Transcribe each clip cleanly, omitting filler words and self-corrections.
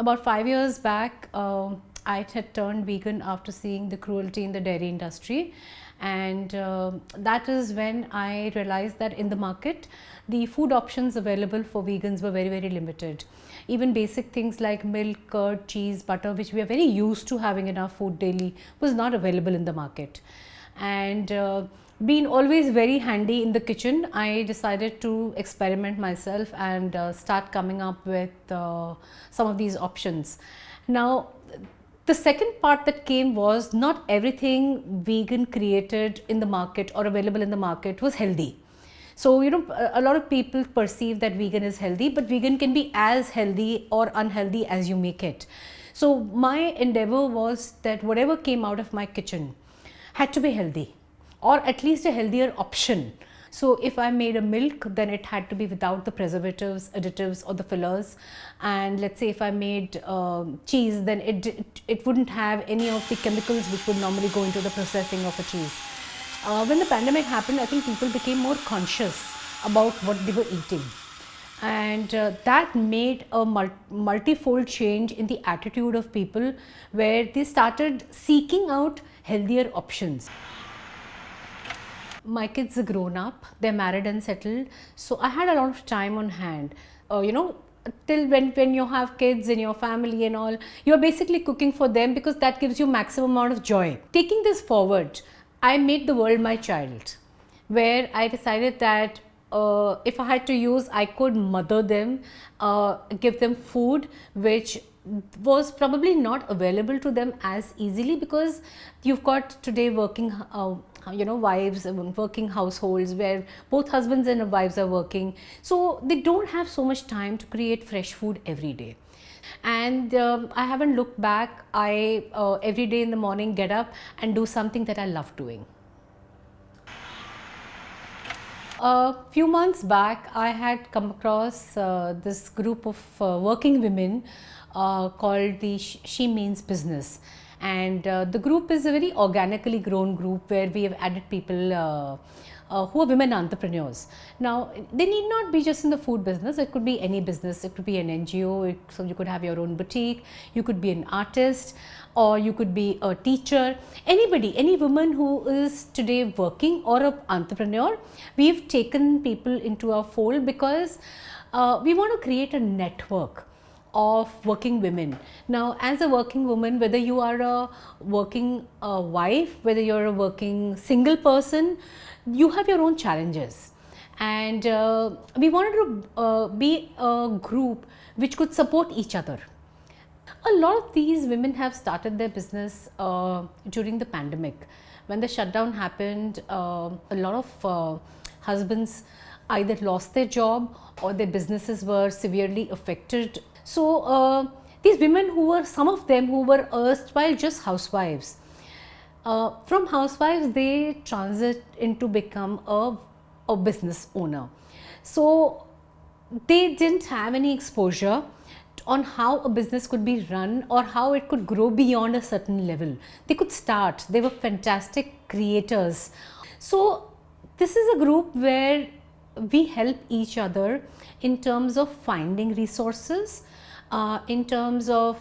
About 5 years back, I had turned vegan after seeing the cruelty in the dairy industry, and that is when I realized that in the market, the food options available for vegans were very, very limited. Even basic things like milk, curd, cheese, butter, which we are very used to having in our food daily, was not available in the market. And being always very handy in the kitchen, I decided to experiment myself and start coming up with some of these options. Now, the second part that came was not everything vegan created in the market or available in the market was healthy. So, a lot of people perceive that vegan is healthy, but vegan can be as healthy or unhealthy as you make it. So, my endeavor was that whatever came out of my kitchen had to be healthy, or at least a healthier option. So if I made a milk, then it had to be without the preservatives, additives, or the fillers. And let's say if I made cheese, then it wouldn't have any of the chemicals which would normally go into the processing of a cheese. When the pandemic happened, I think people became more conscious about what they were eating, and that made a multifold change in the attitude of people, where they started seeking out healthier options. My kids are grown up, they're married and settled, so I had a lot of time on hand. Till when you have kids in your family and all, you're basically cooking for them because that gives you maximum amount of joy. Taking this forward, I made the world my child, where I decided that if I had to use, I could mother them, give them food which was probably not available to them as easily, because you've got today working wives, working households where both husbands and wives are working, so they don't have so much time to create fresh food every day. And I haven't looked back. I every day in the morning get up and do something that I love doing. A few months back, I had come across this group of working women called the She Means Business. And the group is a very organically grown group where we have added people who are women entrepreneurs. Now, they need not be just in the food business, it could be any business, it could be an NGO, so you could have your own boutique, you could be an artist, or you could be a teacher, anybody, any woman who is today working or an entrepreneur. We've taken people into our fold because we want to create a network of working women. Now, as a working woman, whether you are a working wife, whether you're a working single person, you have your own challenges. And we wanted to be a group which could support each other. A lot of these women have started their business during the pandemic. When the shutdown happened, a lot of husbands either lost their job or their businesses were severely affected. So these women, who were, some of them who were erstwhile just housewives, from housewives they transit into become a business owner. So they didn't have any exposure on how a business could be run or how it could grow beyond a certain level. They could start, they were fantastic creators. So this is a group where we help each other in terms of finding resources, in terms of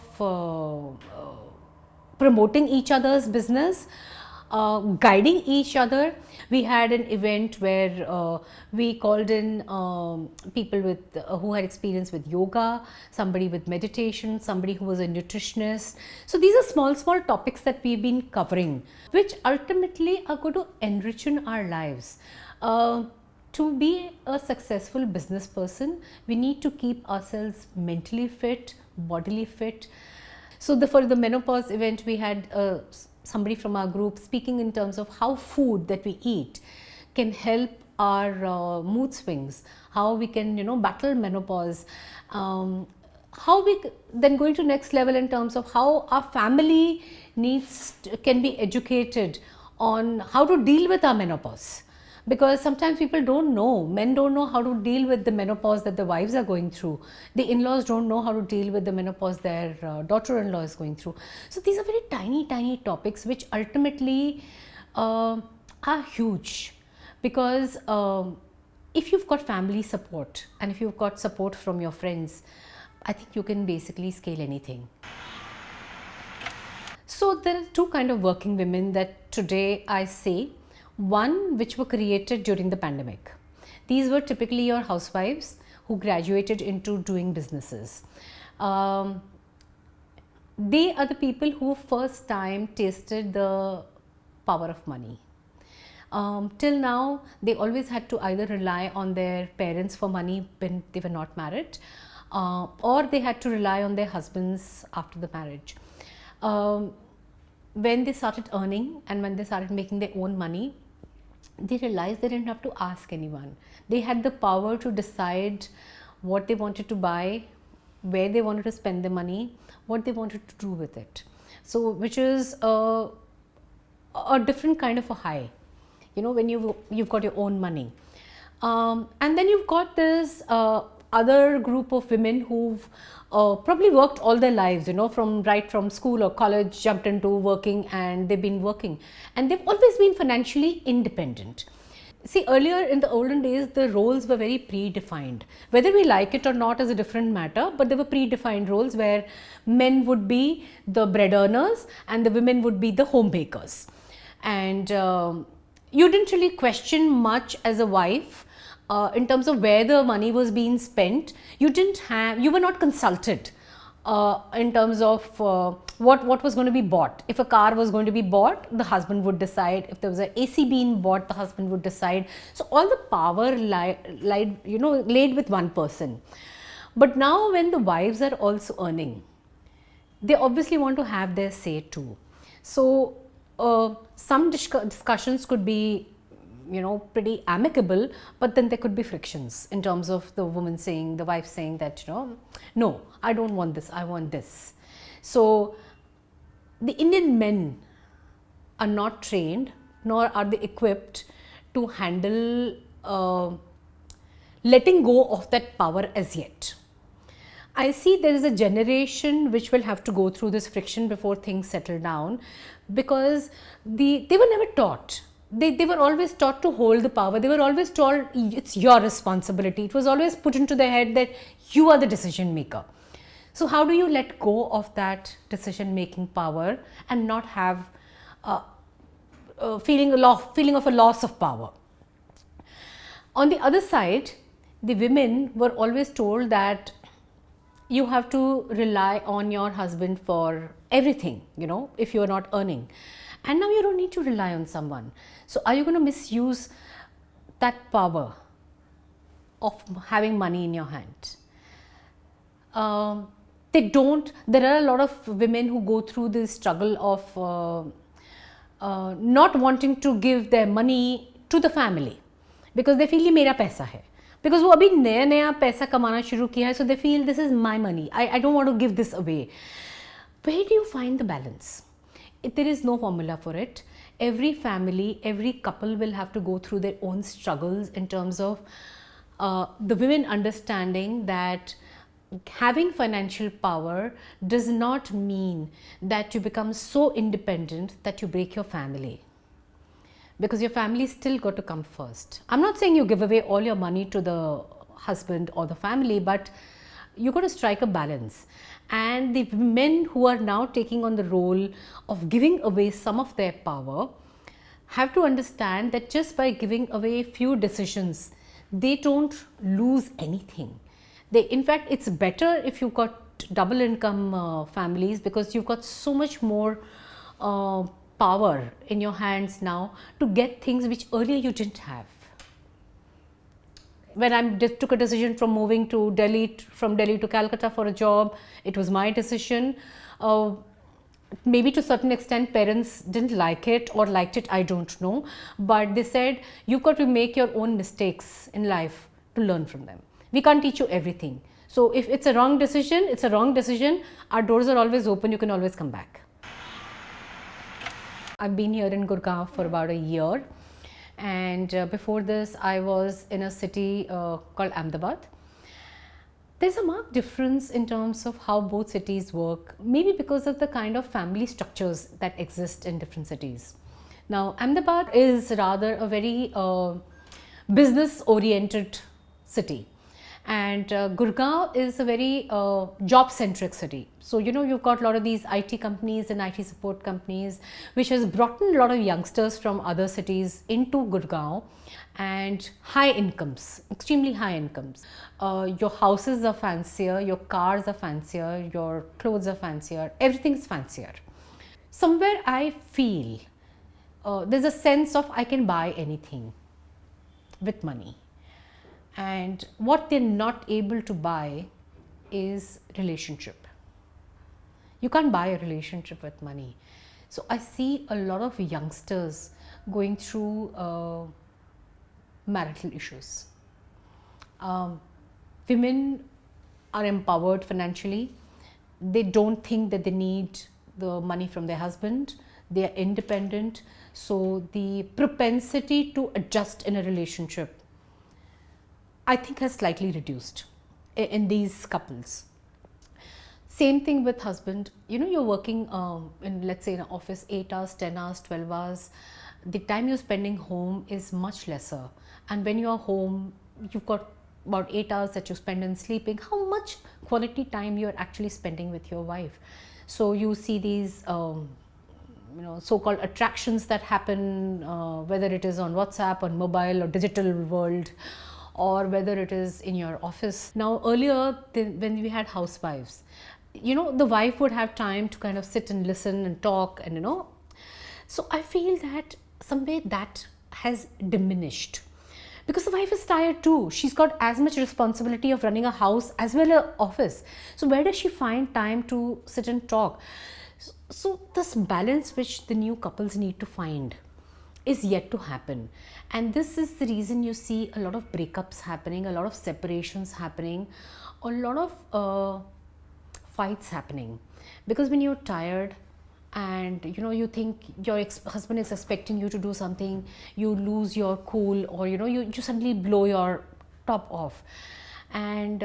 promoting each other's business, guiding each other. We had an event where we called in people with who had experience with yoga, somebody with meditation, somebody who was a nutritionist. So these are small topics that we've been covering, which ultimately are going to enrich in our lives. To be a successful business person, we need to keep ourselves mentally fit, bodily fit. So for the menopause event, we had somebody from our group speaking in terms of how food that we eat can help our mood swings, how we can battle menopause, how we then going to next level in terms of how our family can be educated on how to deal with our menopause. Because sometimes people don't know, men don't know how to deal with the menopause that the wives are going through. The in-laws don't know how to deal with the menopause their daughter-in-law is going through. So these are very tiny topics which ultimately are huge. Because if you've got family support and if you've got support from your friends, I think you can basically scale anything. So there are two kind of working women that today I say. One which were created during the pandemic. These were typically your housewives who graduated into doing businesses. They are the people who first time tasted the power of money. Till now, they always had to either rely on their parents for money when they were not married, or they had to rely on their husbands after the marriage. When they started earning and when they started making their own money, they realized they didn't have to ask anyone. They had the power to decide what they wanted to buy, where they wanted to spend the money, what they wanted to do with it. So, which is a different kind of a high, you know, when you've got your own money. And then you've got this other group of women who've probably worked all their lives, you know, right from school or college, jumped into working, and they've been working, and they've always been financially independent. See, earlier in the olden days, the roles were very predefined. Whether we like it or not is a different matter, but there were predefined roles where men would be the bread earners and the women would be the home bakers. And you didn't really question much as a wife in terms of where the money was being spent. You were not consulted in terms of what was going to be bought. If a car was going to be bought, the husband would decide. If there was an AC being bought, the husband would decide. So all the power laid with one person. But now when the wives are also earning, they obviously want to have their say too. So some discussions could be, you know, pretty amicable, but then there could be frictions in terms of the wife saying that, you know, no, I don't want this, I want this. So the Indian men are not trained, nor are they equipped to handle letting go of that power as yet. I see there is a generation which will have to go through this friction before things settle down, because they were never taught. They were always taught to hold the power. They were always told it's your responsibility. It was always put into their head that you are the decision maker. So how do you let go of that decision making power and not have a feeling of a loss of power? On the other side, the women were always told that you have to rely on your husband for everything, you know, if you are not earning. And now you don't need to rely on someone. So are you going to misuse that power of having money in your hand? There are a lot of women who go through this struggle of not wanting to give their money to the family because they feel ये मेरा पैसा है. Because वो अभी नया पैसा कमाना शुरू किया है, so they feel this is my money. I don't want to give this away. Where do you find the balance? There is no formula for it. Every family, every couple will have to go through their own struggles in terms of the women understanding that having financial power does not mean that you become so independent that you break your family. Because your family still got to come first. I'm not saying you give away all your money to the husband or the family, but you got to strike a balance. And the men who are now taking on the role of giving away some of their power have to understand that just by giving away a few decisions, they don't lose anything. In fact, it's better if you've got double income families, because you've got so much more power in your hands now to get things which earlier you didn't have. When I took a decision from moving to Delhi, from Delhi to Calcutta for a job, it was my decision. Maybe to a certain extent parents didn't like it or liked it, I don't know. But they said, you've got to make your own mistakes in life to learn from them. We can't teach you everything. So if it's a wrong decision, it's a wrong decision. Our doors are always open, you can always come back. I've been here in Gurgaon for about a year. And before this, I was in a city called Ahmedabad. There's a marked difference in terms of how both cities work, maybe because of the kind of family structures that exist in different cities. Now, Ahmedabad is rather a very business-oriented city. And Gurgaon is a very job centric city. So, you've got a lot of these IT companies and IT support companies, which has brought in a lot of youngsters from other cities into Gurgaon, and high incomes, extremely high incomes. Your houses are fancier, your cars are fancier, your clothes are fancier, everything's fancier. Somewhere I feel there's a sense of I can buy anything with money. And what they're not able to buy is relationship. You can't buy a relationship with money. So I see a lot of youngsters going through marital issues. Women are empowered financially. They don't think that they need the money from their husband. They are independent. So the propensity to adjust in a relationship, I think, has slightly reduced in these couples. Same thing with husband. You're working in, let's say, in an office 8 hours, 10 hours, 12 hours. The time you're spending home is much lesser. And when you're home, you've got about 8 hours that you spend in sleeping. How much quality time you're actually spending with your wife? So you see these so-called attractions that happen, whether it is on WhatsApp, on mobile or digital world, or whether it is in your office. Now earlier, when we had housewives, the wife would have time to kind of sit and listen and talk, and so I feel that somewhere that has diminished, because the wife is tired too. She's got as much responsibility of running a house as well as an office. So where does she find time to sit and talk? So this balance which the new couples need to find is yet to happen. And this is the reason you see a lot of breakups happening, a lot of separations happening, a lot of fights happening. Because when you're tired and you think your husband is expecting you to do something, you lose your cool, or you suddenly blow your top off. And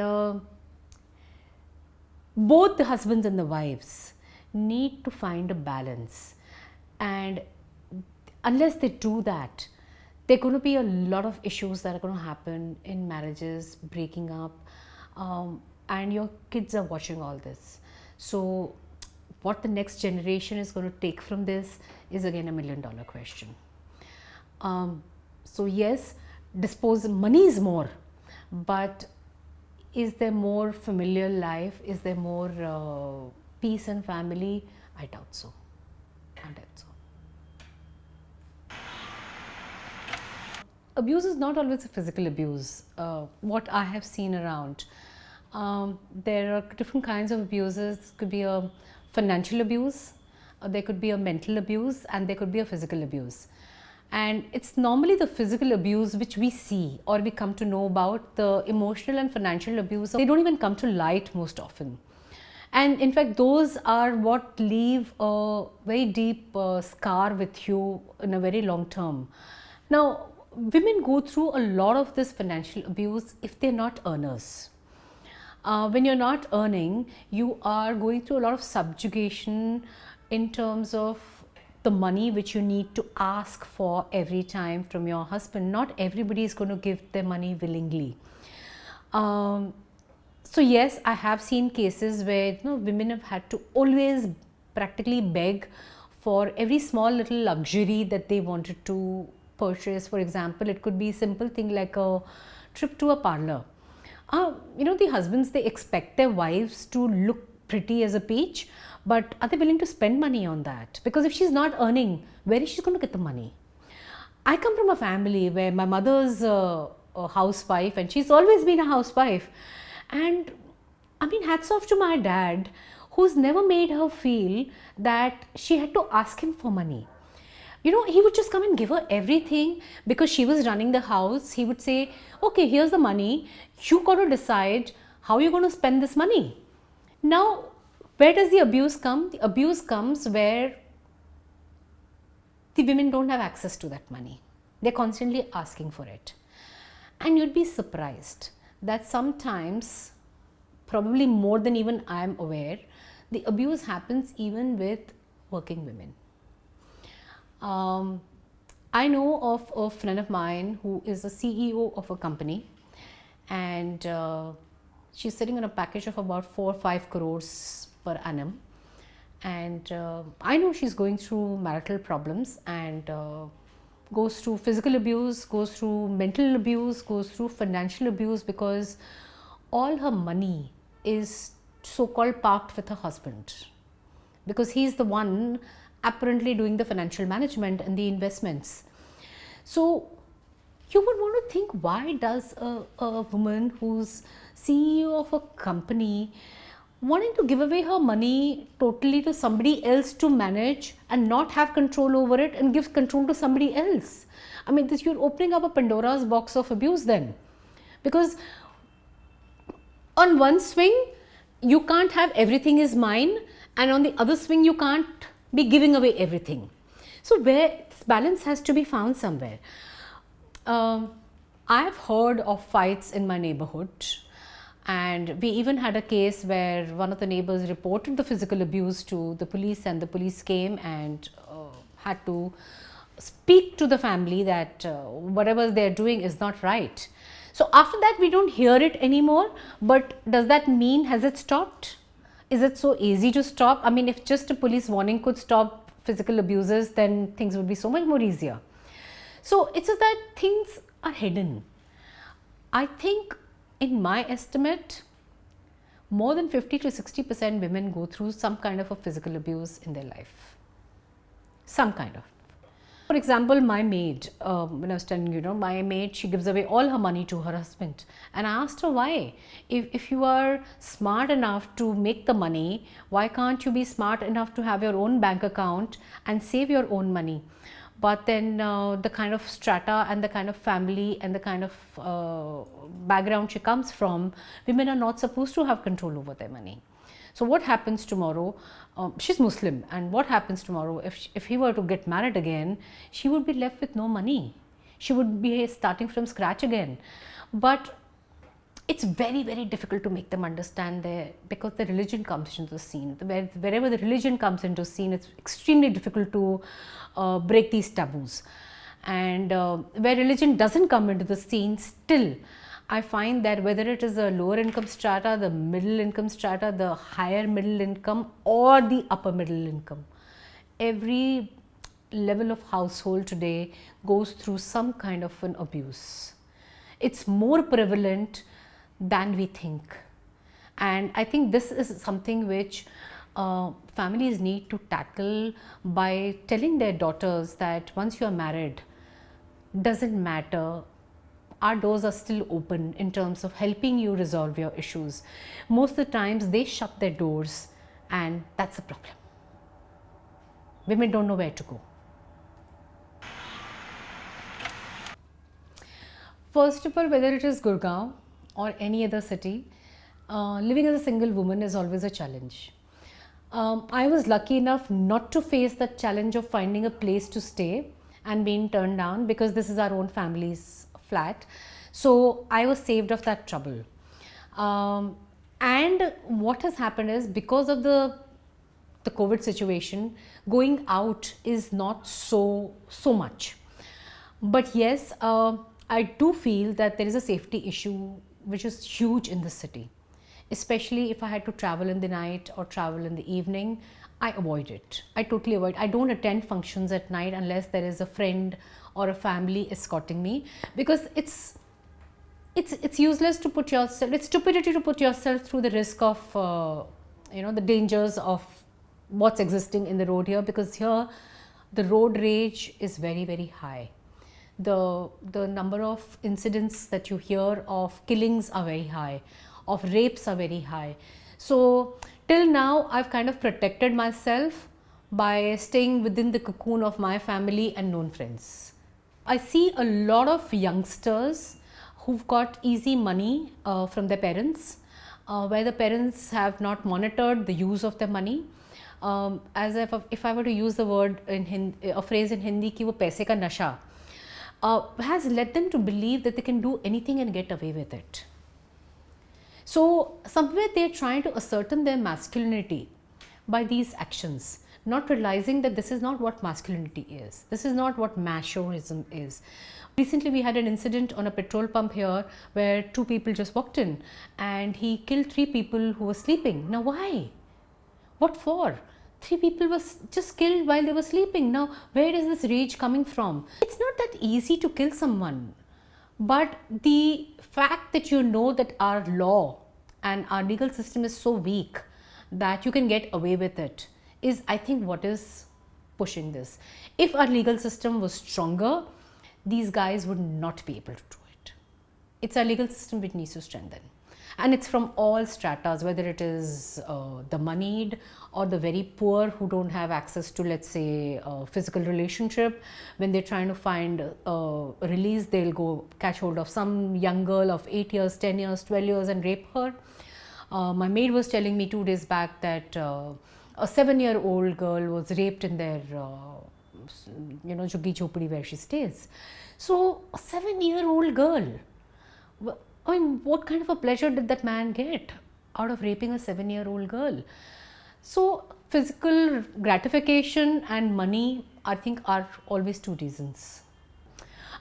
both the husbands and the wives need to find a balance. And unless they do that, there are going to be a lot of issues that are going to happen in marriages, breaking up, and your kids are watching all this. So what the next generation is going to take from this is again $1 million question. So yes, money is more, but is there more familial life? Is there more peace and family? I doubt so. Abuse is not always a physical abuse. What I have seen around, there are different kinds of abuses. It could be a financial abuse, there could be a mental abuse, and there could be a physical abuse. And it's normally the physical abuse which we see or we come to know about. The emotional and financial abuse, they don't even come to light most often. And in fact, those are what leave a very deep scar with you in a very long term. Now, women go through a lot of this financial abuse if they're not earners. When you're not earning, you are going through a lot of subjugation in terms of the money which you need to ask for every time from your husband. Not everybody is going to give their money willingly. So yes, I have seen cases where women have had to always practically beg for every small little luxury that they wanted to purchase. For example, it could be a simple thing like a trip to a parlor. The husbands, they expect their wives to look pretty as a peach, but are they willing to spend money on that? Because if she's not earning, where is she going to get the money? I come from a family where my mother's a housewife, and she's always been a housewife. And I mean, hats off to my dad, who's never made her feel that she had to ask him for money. He would just come and give her everything because she was running the house. He would say, okay, here's the money. You got to decide how you're going to spend this money. Now, where does the abuse come? The abuse comes where the women don't have access to that money. They're constantly asking for it. And you'd be surprised that sometimes, probably more than even I'm aware, the abuse happens even with working women. I know of a friend of mine who is a CEO of a company, and she's sitting on a package of about 4 or 5 crores per annum. And I know she's going through marital problems, and goes through physical abuse, goes through mental abuse, goes through financial abuse, because all her money is so called parked with her husband, because he's the one apparently doing the financial management and the investments. So you would want to think, why does a woman who's CEO of a company wanting to give away her money totally to somebody else to manage and not have control over it, and gives control to somebody else? I mean, this, you're opening up a Pandora's box of abuse then, because on one swing you can't have everything is mine, and on the other swing you can't be giving away everything. So where this balance has to be found somewhere. I've heard of fights in my neighborhood, and we even had a case where one of the neighbors reported the physical abuse to the police, and the police came and had to speak to the family that whatever they're doing is not right. So after that we don't hear it anymore, but does that mean, has it stopped? Is it so easy to stop? I mean, if just a police warning could stop physical abuses, then things would be so much more easier. So it's just that things are hidden. I think, in my estimate, more than 50 to 60% women go through some kind of a physical abuse in their life. Some kind of. For example, my maid, when I was telling you, my maid, she gives away all her money to her husband. And I asked her why. If you are smart enough to make the money, why can't you be smart enough to have your own bank account and save your own money? But then the kind of strata and the kind of family and the kind of background she comes from, women are not supposed to have control over their money. So what happens tomorrow? She's Muslim, and what happens tomorrow if he were to get married again? She would be left with no money. She would be starting from scratch again. But it's very, very difficult to make them understand there, because the religion comes into the scene. Wherever the religion comes into the scene, it's extremely difficult to break these taboos. And where religion doesn't come into the scene, still I find that whether it is a lower income strata, the middle income strata, the higher middle income, or the upper middle income, every level of household today goes through some kind of an abuse. It's more prevalent than we think. And I think this is something which families need to tackle by telling their daughters that once you are married, doesn't matter, our doors are still open in terms of helping you resolve your issues. Most of the times they shut their doors, and that's the problem. Women don't know where to go. First of all, whether it is Gurgaon or any other city, living as a single woman is always a challenge. I was lucky enough not to face that challenge of finding a place to stay and being turned down, because this is our own family's flat. So I was saved of that trouble. And what has happened is, because of the COVID situation, going out is not so much. But yes, I do feel that there is a safety issue which is huge in the city. Especially if I had to travel in the night or travel in the evening, I avoid it. I totally avoid. I don't attend functions at night unless there is a friend or a family escorting me, because it's useless to put yourself, it's stupidity to put yourself through the risk of the dangers of what's existing in the road here, because here the road rage is very, very high. The number of incidents that you hear of killings are very high, of rapes are very high. So till now I've kind of protected myself by staying within the cocoon of my family and known friends. I see a lot of youngsters who've got easy money from their parents, where the parents have not monitored the use of their money. As if I were to use the word in a phrase in Hindi, ki wo paise ka nasha, has led them to believe that they can do anything and get away with it. So somewhere they're trying to ascertain their masculinity by these actions. not realizing that this is not what masculinity is. This is not what machoism is. Recently, we had an incident on a petrol pump here where 2 people just walked in and he killed 3 people who were sleeping. Now, why? What for? 3 people were just killed while they were sleeping. Now, where is this rage coming from? It's not that easy to kill someone. But the fact that you know that our law and our legal system is so weak that you can get away with it is, I think, what is pushing this. If our legal system was stronger, these guys would not be able to do it. It's our legal system which needs to strengthen. And it's from all stratas, whether it is the moneyed or the very poor who don't have access to, let's say, a physical relationship. When they're trying to find a release, they'll go catch hold of some young girl of 8 years, 10 years, 12 years and rape her. My maid was telling me 2 days back that a 7-year-old girl was raped in their Juggi Chopadi where she stays. So a 7-year-old girl, I mean, what kind of a pleasure did that man get out of raping a 7-year-old girl? So physical gratification and money, I think, are always 2 reasons.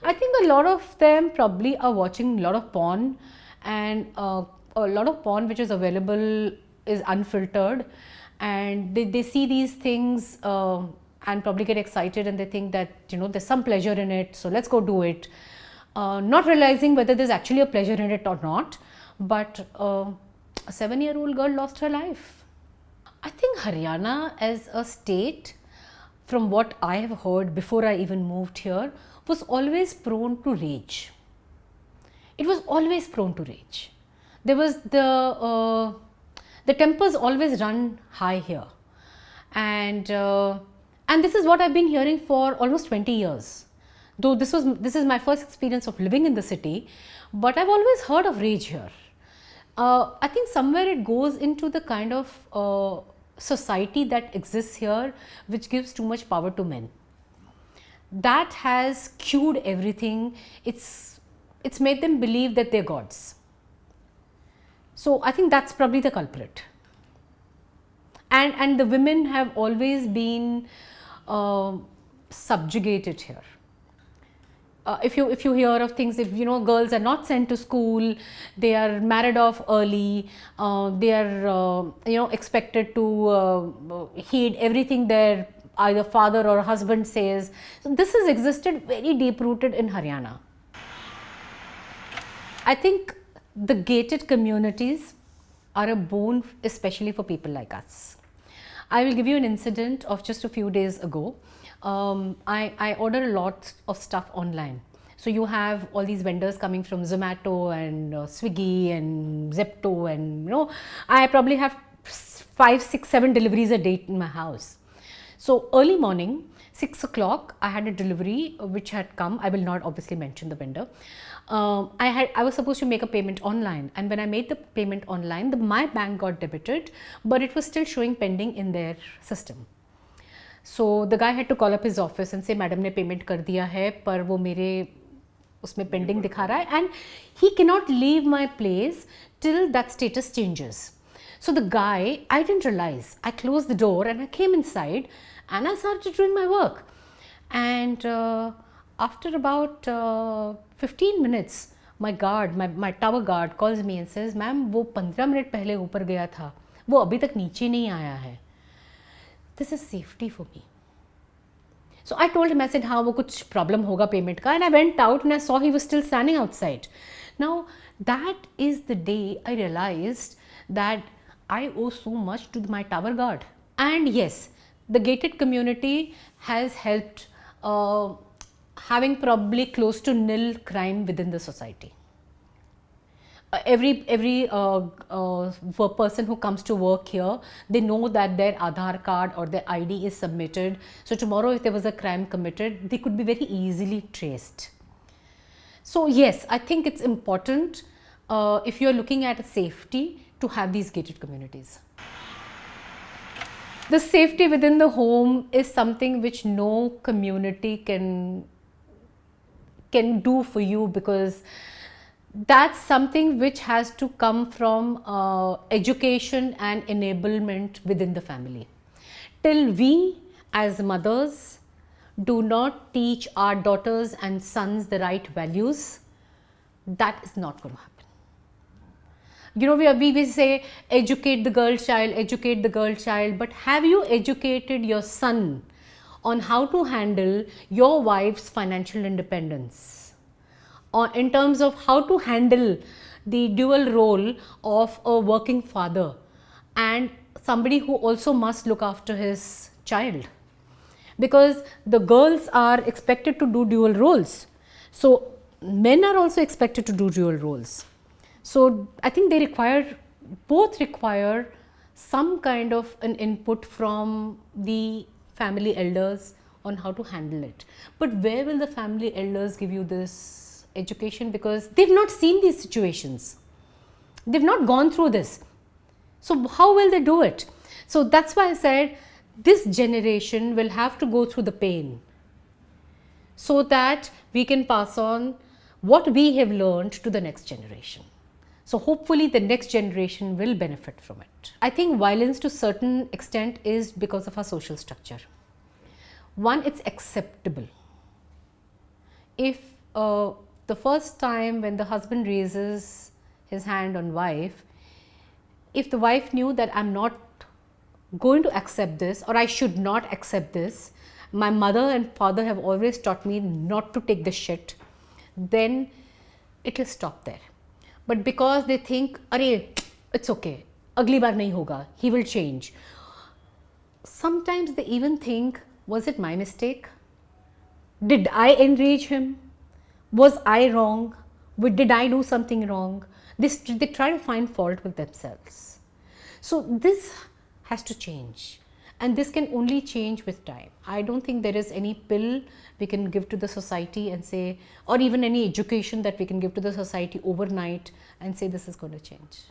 I think a lot of them probably are watching a lot of porn, and a lot of porn which is available is unfiltered, and they see these things and probably get excited, and they think that there's some pleasure in it, so let's go do it, not realizing whether there's actually a pleasure in it or not. But a 7-year-old girl lost her life. I think Haryana as a state, from what I have heard before I even moved here, was always prone to rage. It was always prone to rage. There was the tempers always run high here, and this is what I've been hearing for almost 20 years. Though this is my first experience of living in the city, but I've always heard of rage here. I think somewhere it goes into the kind of society that exists here, which gives too much power to men. That has cued everything. It's made them believe that they're gods. So I think that's probably the culprit. And the women have always been subjugated here. If you hear of things, if girls are not sent to school, they are married off early, they are expected to heed everything their either father or husband says. So this has existed very deep rooted in Haryana. I think the gated communities are a boon, especially for people like us. I will give you an incident of just a few days ago. I order a lot of stuff online. So you have all these vendors coming from Zomato and Swiggy and Zepto, and I probably have 5, 6, 7 deliveries a day in my house. So early morning, 6 o'clock, I had a delivery which had come. I will not obviously mention the vendor. I was supposed to make a payment online, and when I made the payment online, my bank got debited, but it was still showing pending in their system. So the guy had to call up his office and say, "Madam ने payment कर दिया है, पर वो मेरे उसमें pending दिखा रहा है," and he cannot leave my place till that status changes. So the guy, I didn't realize. I closed the door and I came inside and I started doing my work. And after about 15 minutes, my tower guard calls me and says, "Ma'am, वो 15 minute पहले ऊपर गया था, वो अभी तक नीचे नहीं आया है." This is safety for me. So I told him, I said, हाँ वो कुछ problem होगा payment का, and I went out and I saw he was still standing outside. Now that is the day I realized that I owe so much to my tower guard. And yes, the gated community has helped having probably close to nil crime within the society. Every person who comes to work here, they know that their Aadhaar card or their ID is submitted. So tomorrow if there was a crime committed, they could be very easily traced. So yes, I think it's important if you're looking at safety to have these gated communities. The safety within the home is something which no community can do for you, because that's something which has to come from education and enablement within the family. till we as mothers do not teach our daughters and sons the right values, that is not going to happen. You know, we say educate the girl child, but have you educated your son on how to handle your wife's financial independence? Or in terms of how to handle the dual role of a working father and somebody who also must look after his child? Because the girls are expected to do dual roles. So men are also expected to do dual roles. So I think both require some kind of an input from the family elders on how to handle it. But where will the family elders give you this education? Because they've not seen these situations. They've not gone through this. So how will they do it? So that's why I said this generation will have to go through the pain so that we can pass on what we have learned to the next generation. So hopefully the next generation will benefit from it. I think violence to a certain extent is because of our social structure. One, it's acceptable. If the first time when the husband raises his hand on wife, if the wife knew that I'm not going to accept this, or I should not accept this, my mother and father have always taught me not to take this shit, then it will stop there. But because they think, arey, it's okay, agli baar nahi hoga, he will change. Sometimes they even think, was it my mistake? Did I enrage him? Was I wrong? Did I do something wrong? They try to find fault with themselves. So this has to change, and this can only change with time. I don't think there is any pill we can give to the society and say, or even any education that we can give to the society overnight and say this is going to change.